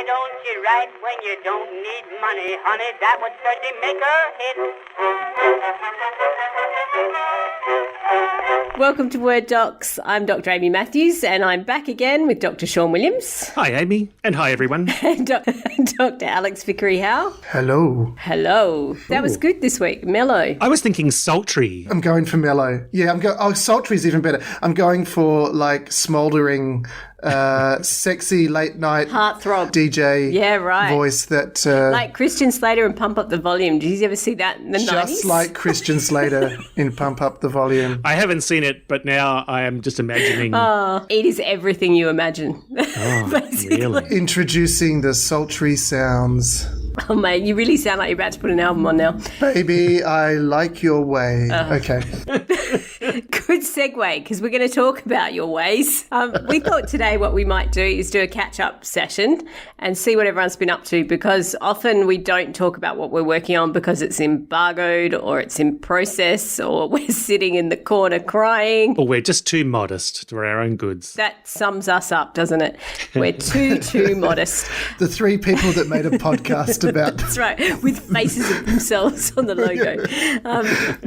don't you write when you don't need money, honey? That would certainly make a hit. Welcome to Word Docs. I'm Dr. Amy Matthews, and I'm back again with Dr. Sean Williams. Hi, Amy. And hi, everyone. And Dr. Alex Vickery-Howe. Hello. Hello. That was good this week. Mellow. I was thinking sultry. I'm going for mellow. Yeah, sultry's even better. I'm going for like smouldering, sexy late night Heartthrob DJ voice that like Christian Slater and Pump Up the Volume. Did you ever see that in the 90s? Just like Christian Slater in Pump Up the Volume. I haven't seen it, but now I am just imagining. Oh, it is everything you imagine. Oh, really? Introducing the sultry sounds. Oh, mate, you really sound like you're about to put an album on now. Baby, I like your way. Okay. Good segue, because we're going to talk about your ways. We thought today what we might do is do a catch-up session and see what everyone's been up to, because often we don't talk about what we're working on because it's embargoed or it's in process or we're sitting in the corner crying. Or we're just too modest for our own goods. That sums us up, doesn't it? We're too modest. The three people that made a podcast about That's right, with faces of themselves on the logo.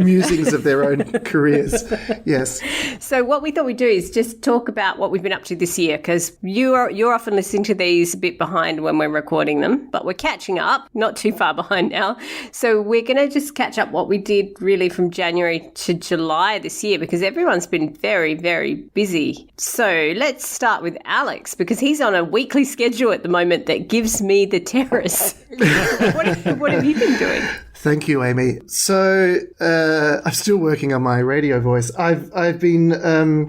musings of their own careers. Yes. So what we thought we'd do is just talk about what we've been up to this year, because you're often listening to these a bit behind when we're recording them, but we're catching up, not too far behind now. So we're going to just catch up what we did really from January to July this year, because everyone's been very, very busy. So let's start with Alex, because he's on a weekly schedule at the moment that gives me the terrors. What have you been doing? Thank you, Amy. So I'm still working on my radio voice. I've been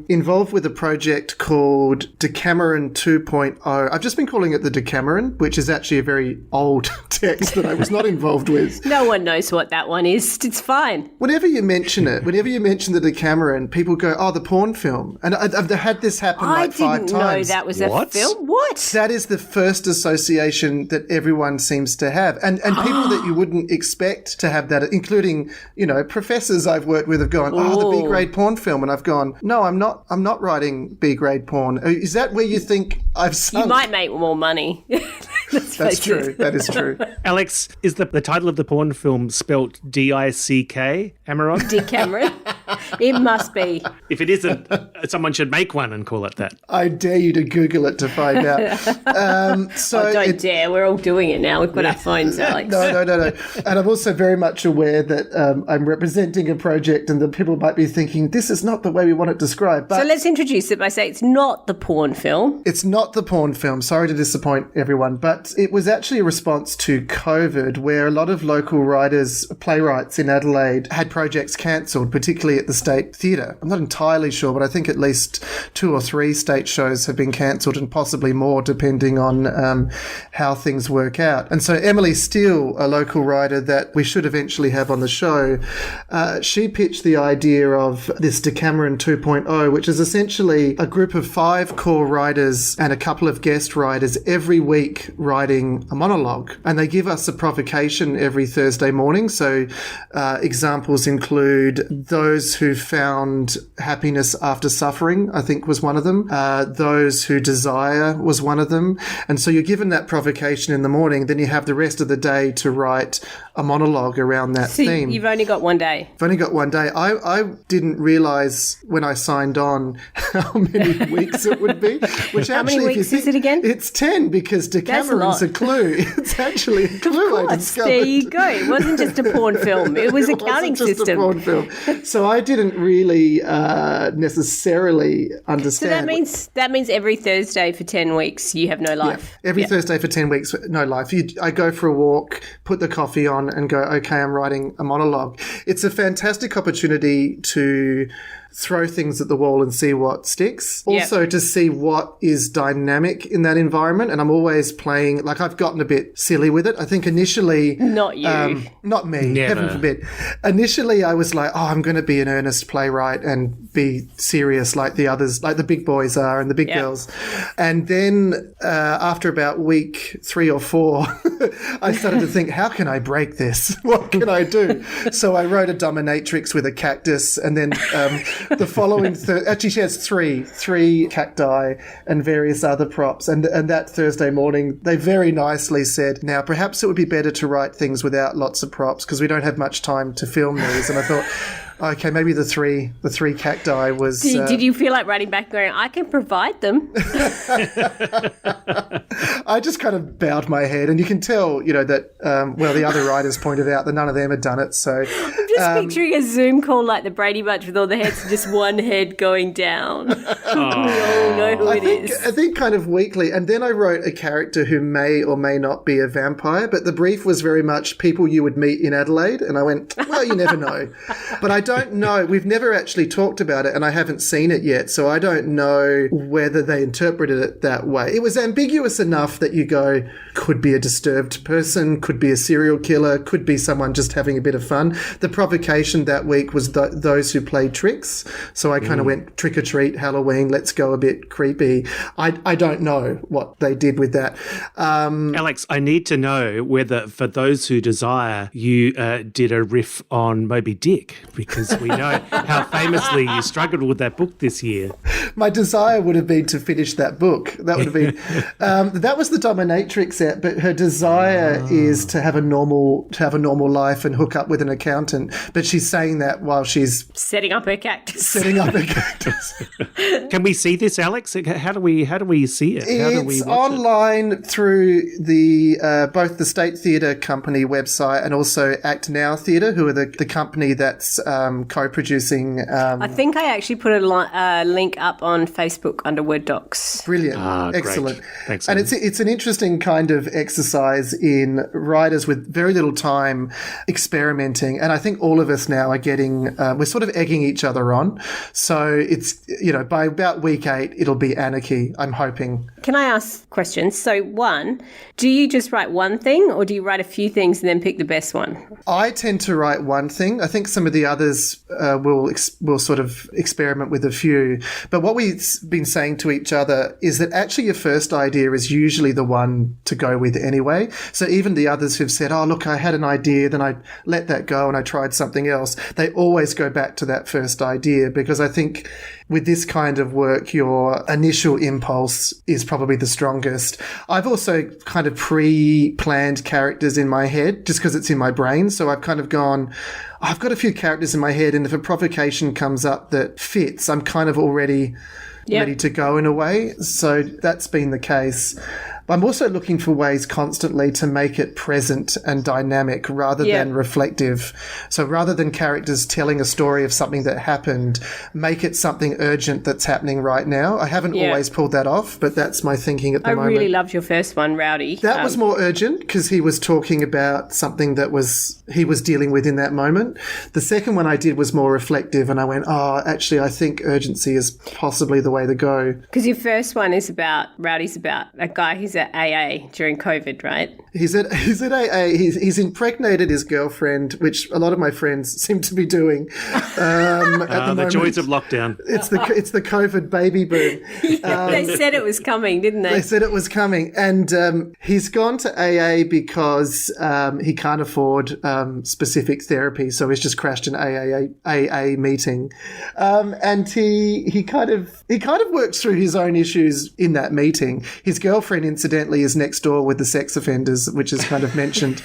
involved with a project called Decameron 2.0. I've just been calling it the Decameron, which is actually a very old text that I was not involved with. No one knows what that one is. It's fine. Whenever you mention it, whenever you mention the Decameron, people go, oh, the porn film. And I've had this happen like 5 times. I didn't know that was a film. What? That is the first association that everyone seems to have. And people that you wouldn't expect to have that, including, professors I've worked with have gone, the B-grade porn film. And I've gone, no, I'm not writing B-grade porn. Is that where you think I've sunk? You might make more money. That's true. That is true. Alex, is the title of the porn film spelt D-I-C-K? Am I right? Decameron? It must be. If it isn't, someone should make one and call it that. I dare you to Google it to find out. Don't dare. We're all doing it now. We've got our phones, Alex. No. And I'm also very much aware that I'm representing a project and that people might be thinking, this is not the way we want it described. But so let's introduce it by saying it's not the porn film. It's not the porn film. Sorry to disappoint everyone. But it was actually a response to COVID, where a lot of local writers, playwrights in Adelaide had projects cancelled, particularly at the State Theatre. I'm not entirely sure, but I think at least 2 or 3 state shows have been cancelled, and possibly more depending on how things work out. And so Emily Steele, a local writer that we should eventually have on the show, she pitched the idea of this Decameron 2.0, which is essentially a group of 5 core writers and a couple of guest writers every week writing a monologue. And they give us a provocation every Thursday morning. So examples include those who found happiness after suffering, I think was one of them. Those who desire was one of them. And so you're given that provocation in the morning, then you have the rest of the day to write a monologue around that theme. You've only got one day. I've only got one day. I didn't realise when I signed on how many weeks it would be. Which how many weeks is it again? It's 10, because Decameron's a clue. It's actually a clue. Of course, I discovered. There you go. It wasn't just a porn film. It was a counting system. Just a porn film. So I didn't really necessarily understand. So that means every Thursday for 10 weeks you have no life. Yeah, every Thursday for 10 weeks, no life. I go for a walk, put the coffee on and go, okay, I'm writing a monologue. It's a fantastic opportunity to throw things at the wall and see what sticks. Also to see what is dynamic in that environment. And I'm always playing, like I've gotten a bit silly with it. I think initially... Not you. Not me, Never. heaven forbid. Initially I was like, I'm going to be an earnest playwright and be serious like the others, like the big boys are and the big girls. And then after about week 3 or 4, I started to think, how can I break this? What can I do? So I wrote a dominatrix with a cactus, and then the following actually she has three cacti and various other props, and that Thursday morning they very nicely said, now perhaps it would be better to write things without lots of props because we don't have much time to film these. And I thought, okay, maybe the three cacti was... Did you feel like writing back going, I can provide them? I just kind of bowed my head, and you can tell, that, the other writers pointed out that none of them had done it, so... I'm just picturing a Zoom call like the Brady Bunch with all the heads and just one head going down. We all know who it is. I think kind of weekly, and then I wrote a character who may or may not be a vampire, but the brief was very much people you would meet in Adelaide, and I went, well, you never know. But I don't know. We've never actually talked about it, and I haven't seen it yet, so I don't know whether they interpreted it that way. It was ambiguous enough that you go, could be a disturbed person, could be a serial killer, could be someone just having a bit of fun. The provocation that week was those who played tricks, so I kind of went trick-or-treat, Halloween, let's go a bit creepy. I don't know what they did with that. Alex, I need to know whether, for those who desire, you did a riff on Moby Dick, because we know how famously you struggled with that book this year. My desire would have been to finish that book. That would have been... that was the dominatrix app, but her desire is to have a normal life and hook up with an accountant. But she's saying that while she's... Setting up her cactus. Can we see this, Alex? How do we see it? How do we It's watch online through the both the State Theatre Company website and also Act Now Theatre, who are the company that's co-producing. I think I actually put a link up on Facebook under Word Docs. Brilliant. Excellent. Great. Thanks, and Amy. it's an interesting kind of exercise in writers with very little time experimenting. And I think all of us now are getting, we're sort of egging each other on. So it's, by about week 8, it'll be anarchy, I'm hoping. Can I ask questions? So one, do you just write one thing or do you write a few things and then pick the best one? I tend to write one thing. I think some of the others will sort of experiment with a few. But what we've been saying to each other is that actually your first idea is usually the one to go with anyway. So even the others who've said, oh, look, I had an idea, then I let that go and I tried something else, they always go back to that first idea, because I think with this kind of work, your initial impulse is probably the strongest. I've also kind of pre-planned characters in my head just because it's in my brain. So I've kind of gone, I've got a few characters in my head, and if a provocation comes up that fits, I'm kind of already ready to go in a way. So that's been the case. I'm also looking for ways constantly to make it present and dynamic rather than reflective. So rather than characters telling a story of something that happened, make it something urgent that's happening right now. I haven't always pulled that off, but that's my thinking at the moment. I really loved your first one, Rowdy. That was more urgent because he was talking about something that he was dealing with in that moment. The second one I did was more reflective, and I went, actually, I think urgency is possibly the way to go. Because your first one is Rowdy's about a guy who's at AA during COVID, right? He's at AA. He's impregnated his girlfriend, which a lot of my friends seem to be doing at the moment. The joys of lockdown. It's the COVID baby boom. They said it was coming, didn't they? They said it was coming. And he's gone to AA because he can't afford specific therapy, so he's just crashed an AA meeting. And he kind of works through his own issues in that meeting. His girlfriend, incidentally, is next door with the sex offenders, which is kind of mentioned.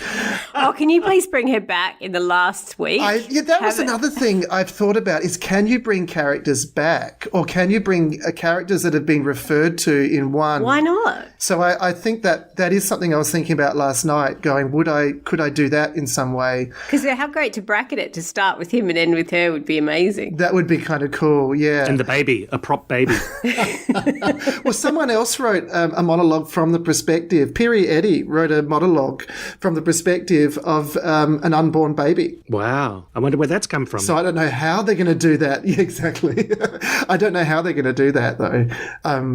Can you please bring her back in the last week? That was another thing I've thought about is, can you bring characters back, or can you bring characters that have been referred to in one? Why not? So I think that is something I was thinking about last night, going, could I do that in some way? Because how great to bracket it, to start with him and end with her would be amazing. That would be kind of cool, yeah. And the baby, a prop baby. Well, someone else wrote a monologue from the perspective. Piri Eddy wrote a monologue from the perspective of an unborn baby. Wow. I wonder where that's come from. So I don't know how they're going to do that. Yeah, exactly. I don't know how they're going to do that, though.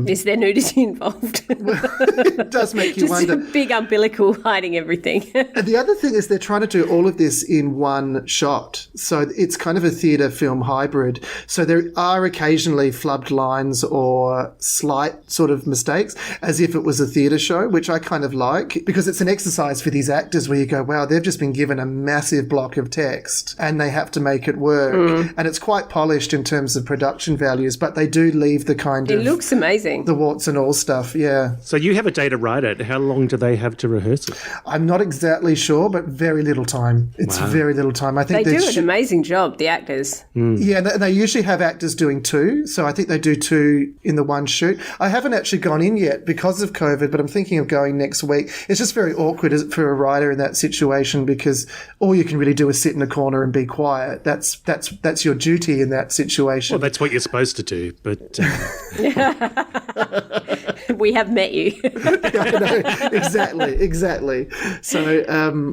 Is there nudity involved? It does make you wonder. Just a big umbilical hiding everything. And the other thing is they're trying to do all of this in one shot. So it's kind of a theatre film hybrid. So there are occasionally flubbed lines or slight sort of mistakes, as if it was a theatre show, which I kind of like, because it's an exercise for these actors where you go, wow, wow, they've just been given a massive block of text and they have to make it work. And it's quite polished in terms of production values, but they do leave the kind of... It looks amazing. The warts and all stuff, yeah. So you have a day to write it. How long do they have to rehearse it? I'm not exactly sure, but very little time. It's very little time. I think they do an amazing job, the actors. Yeah, they usually have actors doing 2, so I think they do 2 in the one shoot. I haven't actually gone in yet because of COVID, but I'm thinking of going next week. It's just very awkward for a writer in that situation because all you can really do is sit in a corner and be quiet. That's your duty in that situation. Well, that's what you're supposed to do, but... We have met you. Exactly. So,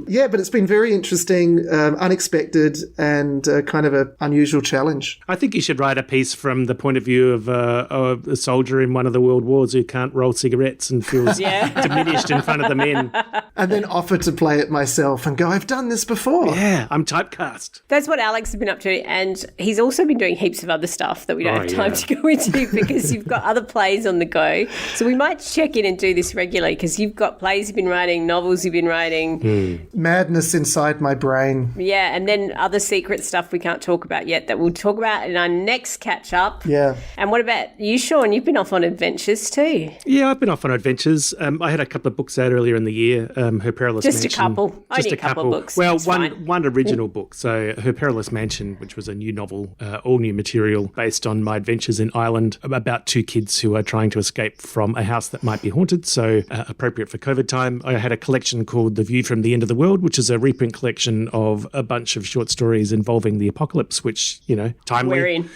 but it's been very interesting, unexpected, and kind of an unusual challenge. I think you should write a piece from the point of view of a soldier in one of the world wars who can't roll cigarettes and feels diminished in front of the men. And then offer to play it myself and go, I've done this before. Yeah, I'm typecast. That's what Alex has been up to, and he's also been doing heaps of other stuff that we don't have time to go into because you've got other plays on the go. So we might check in and do this regularly because you've got plays you've been writing, novels you've been writing. Madness inside my brain. Yeah, and then other secret stuff we can't talk about yet that we'll talk about in our next catch-up. Yeah. And what about you, Sean? You've been off on adventures too. Yeah, I've been off on adventures. I had a couple of books out earlier in the year. Her Perilous Just Mansion. a couple. Only a couple of books. Well, It's one original book. So Her Perilous Mansion, which was a new novel, all new material based on my adventures in Ireland about 2 kids who are trying to escape from a house that might be haunted. So appropriate for COVID time. I had a collection called The View from the End of the World, which is a reprint collection of a bunch of short stories involving the apocalypse, which, timely. We're in.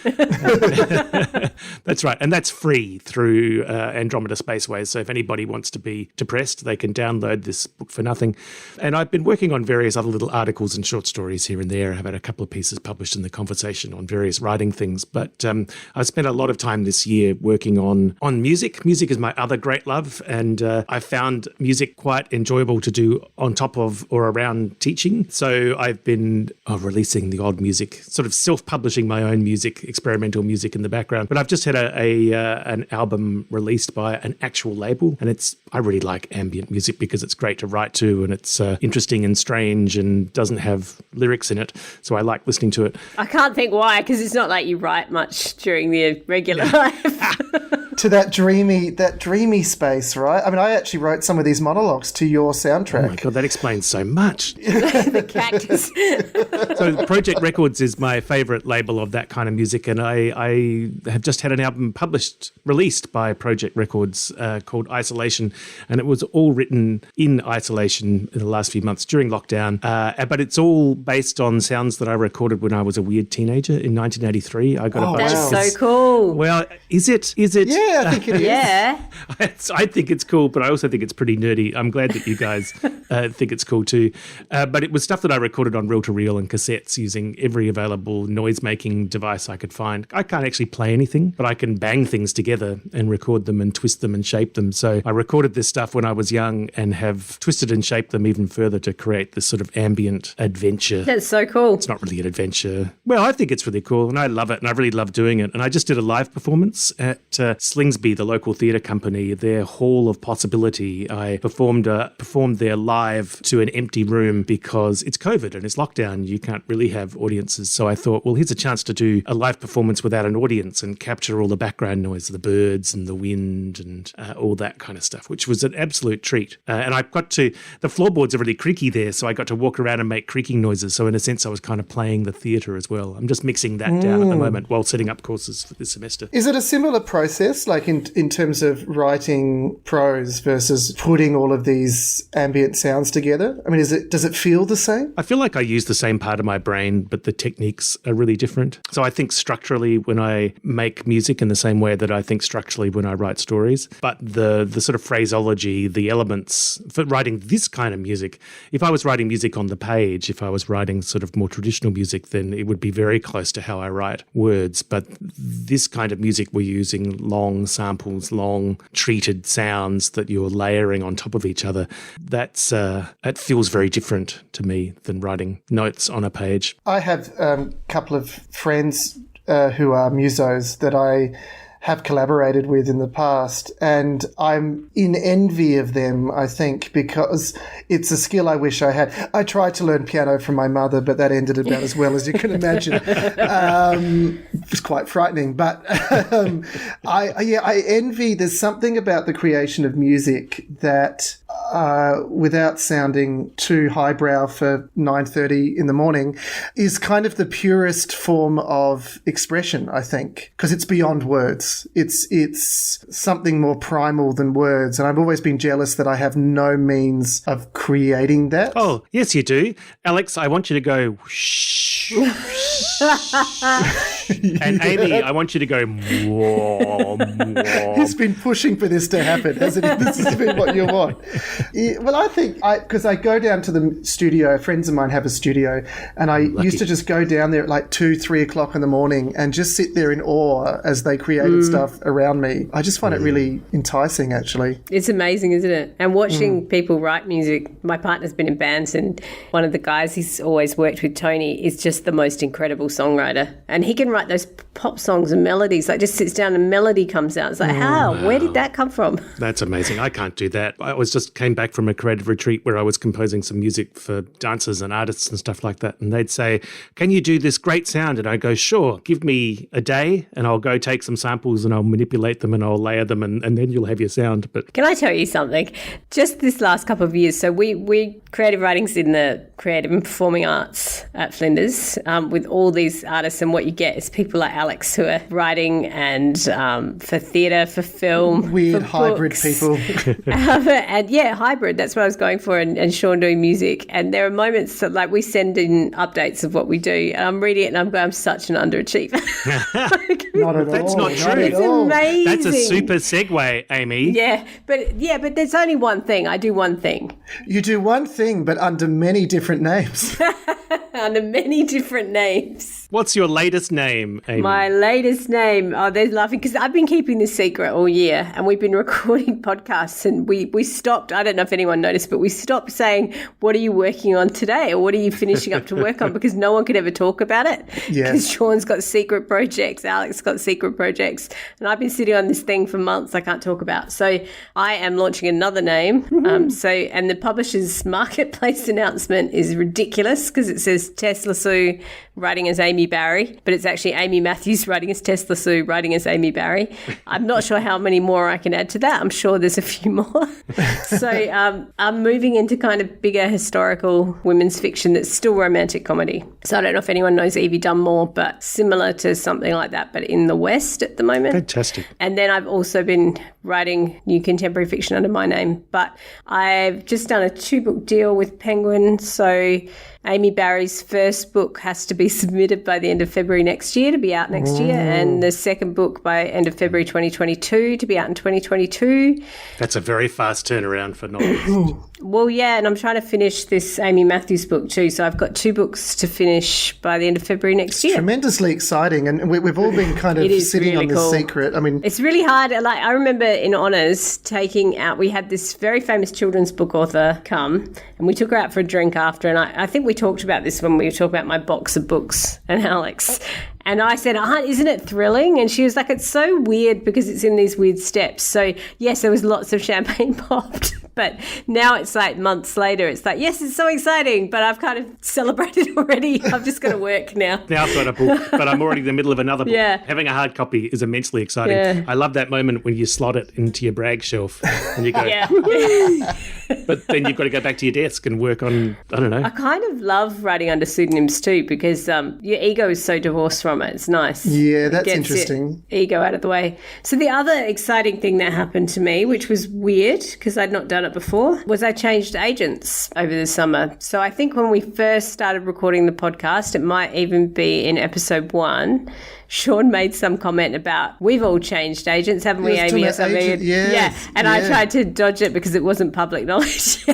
That's right. And that's free through Andromeda Spaceways. So if anybody wants to be depressed, they can download this book for nothing. And I've been working on various other little articles and short stories here and there. I've had a couple of pieces published in The Conversation on various writing things. But I've spent a lot of time this year working on music. Music is my other great love. And I found music quite enjoyable to do on top of or around teaching. So I've been releasing the odd music, sort of self-publishing my own music, experimental music in the background. But I've just had an album released by an actual label, and I really like ambient music because it's great to write to, and it's interesting and strange and doesn't have lyrics in it. So I like listening to it. I can't think why, because it's not like you write much during the regular life. To that dreamy space, right? I mean, I actually wrote some of these monologues to your soundtrack. Oh my God, that explains so much. The cactus. So Project Records is my favourite label of that kind of music, and I have just had an album released by Project Records called Isolation, and it was all written in isolation in the last few months during lockdown, but it's all based on sounds that I recorded when I was a weird teenager in 1983. I got a bunch of That's so cool. Well, is it? Yeah, I think it is. Yeah. I think it's cool, but I also think it's pretty nerdy. I'm glad that you guys think it's cool too. But it was stuff that I recorded on reel-to-reel and cassettes using every available noise-making device I could find. I can't actually play anything, but I can bang things together and record them and twist them and shape them. So I recorded this stuff when I was young and have twisted and shaped them even further to create this sort of ambient adventure. That's so cool. It's not really an adventure. Well, I think it's really cool, and I love it, and I really love doing it. And I just did a live performance at Slingsby, the local theatre company, their Hall of Possibility. I performed there live to an empty room because it's COVID and it's lockdown. You can't really have audiences. So I thought, well, here's a chance to do a live performance without an audience and capture all the background noise, the birds and the wind and all that kind of stuff, which was an absolute treat. And the floorboards are really creaky there, so I got to walk around and make creaking noises. So in a sense, I was kind of playing the theatre as well. I'm just mixing that down at the moment while setting up courses for this semester. Is it a similar process, like in terms of writing prose versus putting all of these ambient sounds together? I mean, does it feel the same? I feel like I use the same part of my brain, but the techniques are really different. So I think structurally when I make music in the same way that I think structurally when I write stories, but the sort of phraseology, the elements for writing this kind of music, if I was writing music on the page, if I was writing sort of more traditional music, then it would be very close to how I write words. But this kind of music, we're using long samples, long treated sounds that you're layering on top of each other. That feels very different to me than writing notes on a page. I have a couple of friends who are musos that I have collaborated with in the past. And I'm in envy of them, I think, because it's a skill I wish I had. I tried to learn piano from my mother, but that ended about as well as you can imagine. It was quite frightening. But I envy, there's something about the creation of music that without sounding too highbrow for 9:30 in the morning, is kind of the purest form of expression, I think, because it's beyond words. It's something more primal than words, and I've always been jealous that I have no means of creating that. Oh, yes, you do. Alex, I want you to go shh. And Amy, I want you to go mwah, mwah. He's been pushing for this to happen, hasn't he? This has been what you want. Yeah, well, I think, because I go down to the studio, friends of mine have a studio, and I used to just go down there at like 2-3 o'clock in the morning and just sit there in awe as they created stuff around me. I just find it really enticing, actually. It's amazing, isn't it? And watching people write music, my partner's been in bands, and one of the guys he's always worked with, Tony, is just the most incredible songwriter. And he can write those pop songs and melodies, like just sits down and melody comes out. It's like, how? Where did that come from? That's amazing. I can't do that. I came back from a creative retreat where I was composing some music for dancers and artists and stuff like that. And they'd say, can you do this great sound? And I go, sure, give me a day and I'll go take some samples and I'll manipulate them and I'll layer them and then you'll have your sound. But can I tell you something? Just this last couple of years, so we creative writing's in the creative and performing arts at Flinders with all these artists, and what you get is people like Alex who are writing and for theatre, for film, weird for hybrid books. people. And yeah, hybrid, that's what I was going for, and Sean doing music. And there are moments that, like, we send in updates of what we do and I'm reading it and I'm going, I'm such an underachiever. Not at all. That's not true. It's amazing. That's a super segue, Amy. Yeah, but there's only one thing. I do one thing. You do one thing, but under many different names. Under many different names. What's your latest name, Amy? My latest name, they're laughing because I've been keeping this secret all year, and we've been recording podcasts, and we stopped, I don't know if anyone noticed, but we stopped saying, what are you working on today, or what are you finishing up to work on, because no one could ever talk about it. Yes. Because Sean's got secret projects, Alex got secret projects, and I've been sitting on this thing for months I can't talk about. So I am launching another name. And the publisher's marketplace announcement is ridiculous because it says Tesla Sue writing as Amy Barry, but it's actually Amy Matthews writing as Tesla Sue, writing as Amy Barry. I'm not sure how many more I can add to that. I'm sure there's a few more. So I'm moving into kind of bigger historical women's fiction that's still romantic comedy. So I don't know if anyone knows Evie Dunmore, but similar to something like that, but in the West at the moment. Fantastic. And then I've also been writing new contemporary fiction under my name, but I've just done a 2-book deal with Penguin. So Amy Barry's first book has to be submitted by the end of February next year to be out next year, and the second book by end of February 2022 to be out in 2022. That's a very fast turnaround for novels. Well, yeah, and I'm trying to finish this Amy Matthews book too, so I've got 2 books to finish by the end of February next year. Tremendously exciting, and we've all been kind of sitting really on this cool. secret. I mean, it's really hard. Like, I remember in honours taking out, we had this very famous children's book author come, and we took her out for a drink after, and I think we talked about this when we were talking about my box of books and Alex. And I said, isn't it thrilling? And she was like, it's so weird because it's in these weird steps. So, yes, there was lots of champagne popped. But now it's like months later, it's like, yes, it's so exciting, but I've kind of celebrated already. I've just got to work now. Now I've got a book, but I'm already in the middle of another book. Yeah. Having a hard copy is immensely exciting. Yeah. I love that moment when you slot it into your brag shelf and you go, Yeah. but then you've got to go back to your desk and work on, I don't know. I kind of love writing under pseudonyms too because your ego is so divorced from it. It's nice. yeah, that's Gets interesting. your ego out of the way. So the other exciting thing that happened to me, which was weird because I'd not done it before, was I changed agents over the summer. So I think when we first started recording the podcast, it might even be in episode 1, Sean made some comment about, we've all changed agents, haven't we, Yes, Amy, or to something? agent, yes, yeah. And I tried to dodge it because it wasn't public knowledge.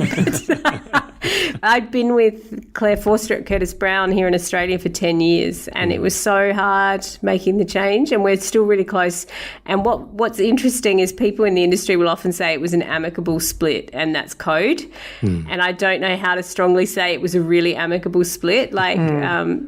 I'd been with Claire Forster at Curtis Brown here in Australia for 10 years, and it was so hard making the change, and we're still really close. And what's interesting is people in the industry will often say it was an amicable split, and that's code. And I don't know how to strongly say it was a really amicable split. Like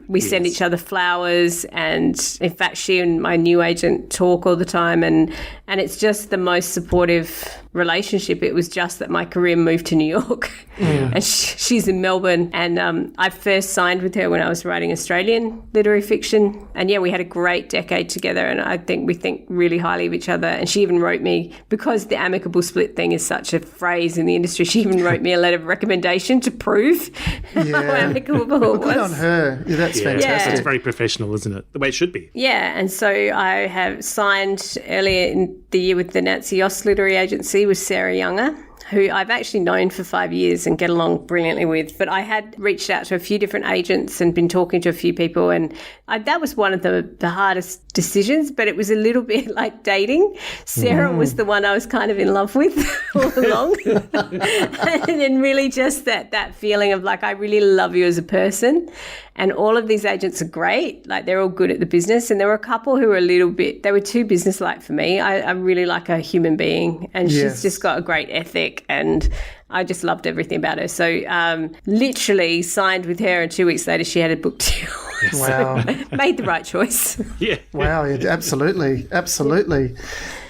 we send each other flowers, and in fact she and my new agent talk all the time, and it's just the most supportive relationship. It was just that my career moved to New York and she's in Melbourne, and I first signed with her when I was writing Australian literary fiction, and we had a great decade together, and I think we think really highly of each other. And she even wrote me, because the amicable split thing is such a phrase in the industry, she even wrote me a letter of recommendation to prove how amicable it was. Good on her. Yeah, that's fantastic. It's very professional, isn't it? The way it should be. Yeah, and so I have signed earlier in the year with the Nancy Yost Literary Agency with Sarah Younger, who I've actually known for 5 years and get along brilliantly with. But I had reached out to a few different agents and been talking to a few people, and that was one of the hardest decisions, but it was a little bit like dating. Sarah was the one I was kind of in love with all along. And then really just that feeling of like, I really love you as a person. And all of these agents are great. Like, they're all good at the business. And there were a couple who were they were too business-like for me. I really like a human being, and she's just got a great ethic, and I just loved everything about her. So literally signed with her, and 2 weeks later she had a book deal. Wow. So made the right choice. Yeah. Wow, absolutely.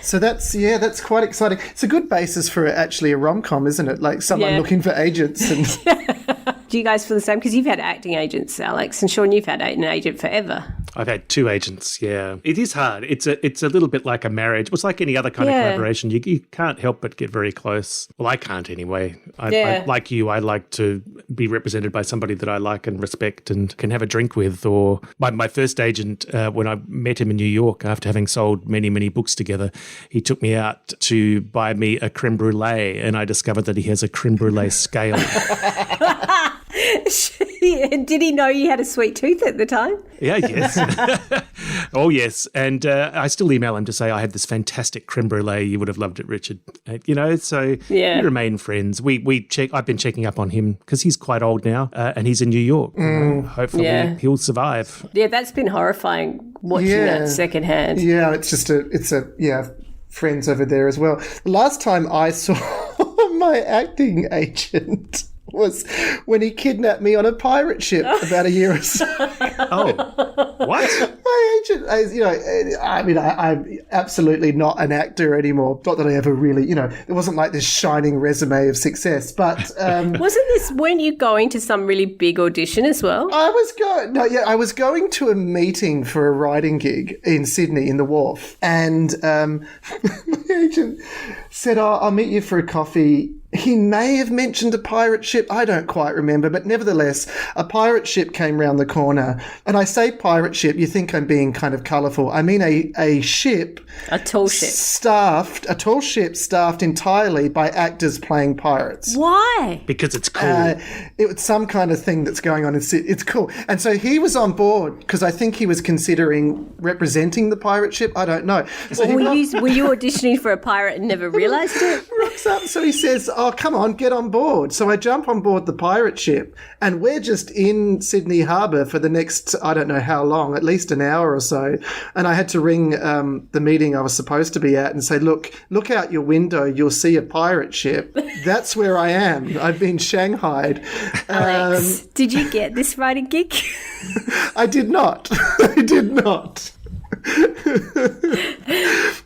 So that's quite exciting. It's a good basis for actually a rom-com, isn't it? Like someone looking for agents. And Do you guys feel the same? Because you've had acting agents, Alex, and Sean, you've had an agent forever. I've had 2 agents, yeah. It is hard. It's a little bit like a marriage. It's like any other kind of collaboration. You can't help but get very close. Well, I can't anyway. I like you, I like to be represented by somebody that I like and respect and can have a drink with. Or my first agent, when I met him in New York after having sold many, many books together, he took me out to buy me a creme brulee, and I discovered that he has a creme brulee scale. Did he know you had a sweet tooth at the time? Yeah, yes. Oh, yes. And I still email him to say, I had this fantastic creme brulee. You would have loved it, Richard. So we remain friends. I've been checking up on him because he's quite old now, and he's in New York. Hopefully he'll survive. Yeah, that's been horrifying watching that secondhand. Yeah, it's a friends over there as well. The last time I saw my acting agent was when he kidnapped me on a pirate ship about a year or so. Oh, what? My agent, I'm absolutely not an actor anymore. Not that I ever really, it wasn't like this shining resume of success, but... weren't you going to some really big audition as well? I was going to a meeting for a writing gig in Sydney in the Wharf, and my agent said, I'll meet you for a coffee. He may have mentioned a pirate ship. I don't quite remember, but nevertheless, a pirate ship came round the corner. And I say pirate ship, you think I'm being kind of colourful. I mean a ship. A tall ship. A tall ship staffed entirely by actors playing pirates. Why? Because it's cool. It's some kind of thing that's going on in Sydney. It's cool. And so he was on board because I think he was considering representing the pirate ship. I don't know. So were you auditioning for a pirate and never realised it? Rocks up. So he says, come on, get on board. So I jump on board the pirate ship, and we're just in Sydney Harbour for the next, I don't know how long, at least an hour or so. And I had to ring the meeting I was supposed to be at and say, look out your window, you'll see a pirate ship. That's where I am. I've been shanghaied. Alex, did you get this writing gig? I did not.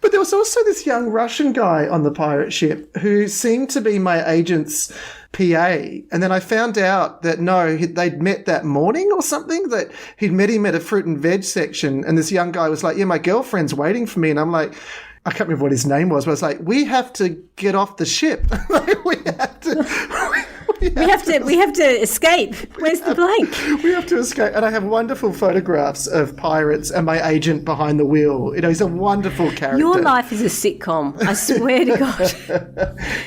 But there was also this young Russian guy on the pirate ship who seemed to be my agent's PA. And then I found out that, no, they'd met that morning or something, that he'd met him at a fruit and veg section. And this young guy was like, my girlfriend's waiting for me. And I'm like, I can't remember what his name was, but I was like, we have to get off the ship. We have to escape. Where's the blank? We have to escape. And I have wonderful photographs of pirates and my agent behind the wheel. He's a wonderful character. Your life is a sitcom. I swear to God.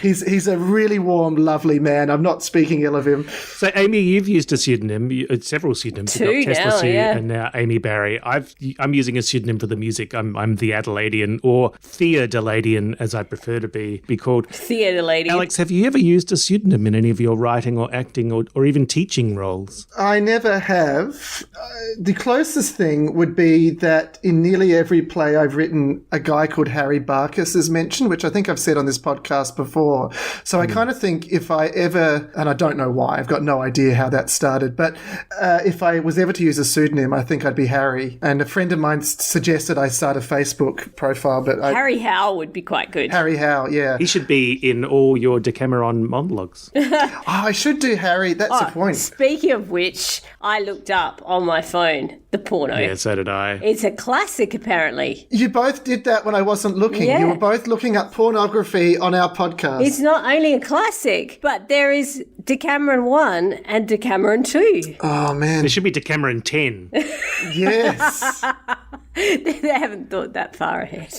He's a really warm, lovely man. I'm not speaking ill of him. So, Amy, you've used a pseudonym, several pseudonyms. 2 now, and now Amy Barry. I'm using a pseudonym for the music. I'm the Adelaidean, or Theodoladian, as I prefer to be called. Theodoladian. Alex, have you ever used a pseudonym in any of your writing or acting or even teaching roles? I never have. The closest thing would be that in nearly every play I've written, a guy called Harry Barkus is mentioned, which I think I've said on this podcast before. So I kind of think if I ever, and I don't know why, I've got no idea how that started, but if I was ever to use a pseudonym, I think I'd be Harry. And a friend of mine suggested I start a Facebook profile, but Harry Howe would be quite good. Harry Howe, yeah. He should be in all your Decameron monologues. Oh, I should do Harry. That's the point. Speaking of which, I looked up on my phone the porno. Yeah, so did I. It's a classic, apparently. You both did that when I wasn't looking. Yeah. You were both looking up pornography on our podcast. It's not only a classic, but there is Decameron 1 and Decameron 2. Oh, man. There should be Decameron 10. Yes. They haven't thought that far ahead.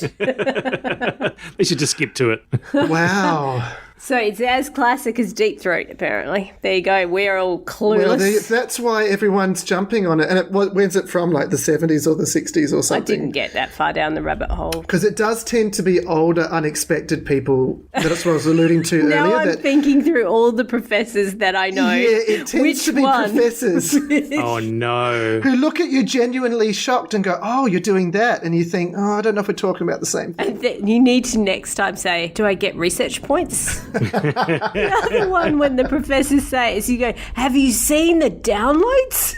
They should just skip to it. Wow. So it's as classic as Deep Throat, apparently. There you go. We're all clueless. Well, that's why everyone's jumping on it. And when's it from, like the 70s or the 60s or I something? didn't get that far down the rabbit hole. Because it does tend to be older, unexpected people. That's what I was alluding to Now earlier. I'm thinking through all the professors that I know. Yeah, it tends Which to be one? professors Oh, no. who look at you genuinely shocked and go, oh, you're doing that. And you think, oh, I don't know if we're talking about the same thing. You need to next time say, do I get research points? The other one when the professors say is you go, have you seen the downloads?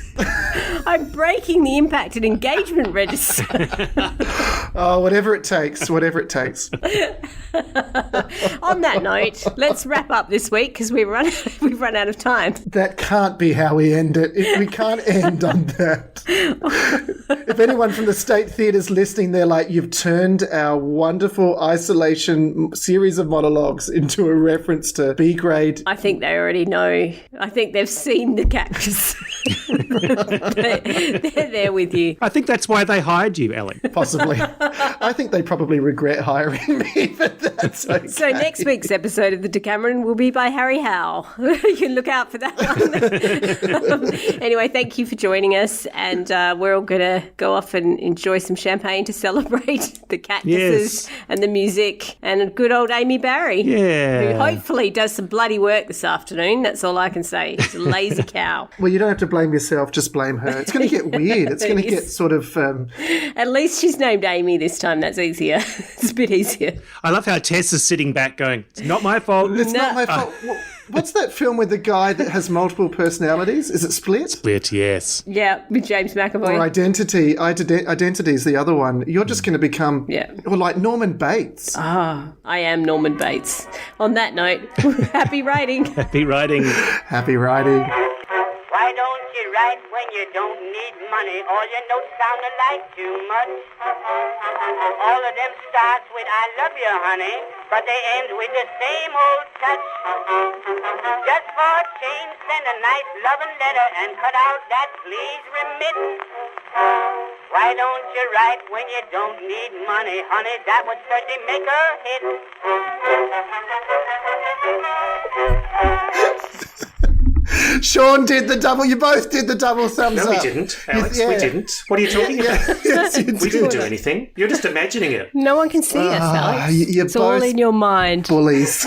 I'm breaking the impact and engagement register. Oh, whatever it takes, whatever it takes. On that note, let's wrap up this week because we've run out of time. That can't be how we end it. We can't end on that. If anyone from the State Theatre's listening, they're like, you've turned our wonderful isolation series of monologues into a reference to B grade. I think they already know. I think they've seen the cactus. They're there with you. I think that's why they hired you, Alec. Possibly. I think they probably regret hiring me, but that's okay. So next week's episode of the Decameron will be by Harry Howe. You can look out for that one. Anyway, thank you for joining us, and we're all going to go off and enjoy some champagne to celebrate the cactuses and the music and good old Amy Barry, Yeah. who hopefully does some bloody work this afternoon. That's all I can say. She's a lazy cow. Well, you don't have to blame yourself, just blame her. It's going to get weird. It's going to get sort of... At least she's named Amy this time. That's easier. It's a bit easier. I love how Tess is sitting back going, it's not my fault. It's not my fault. What's that film with the guy that has multiple personalities? Is it Split? Split, yes. Yeah, with James McAvoy. Or Identity. Identity is the other one. You're just going to become, or like Norman Bates. I am Norman Bates. On that note, happy writing. Happy writing. Happy writing. Why don't you write when you don't need money? All your notes sound alike too much. All of them start with I love you, honey, but they end with the same old touch. Just for a change, send a nice loving letter and cut out that please remit. Why don't you write when you don't need money, honey? That would certainly make a hit. Sean did the double. You both did the double thumbs up. No, we didn't, Alex. We didn't. What are you talking about? Yes, you We didn't do anything. You're just imagining it. No one can see us, Alex. You're It's all both in your mind. bullies.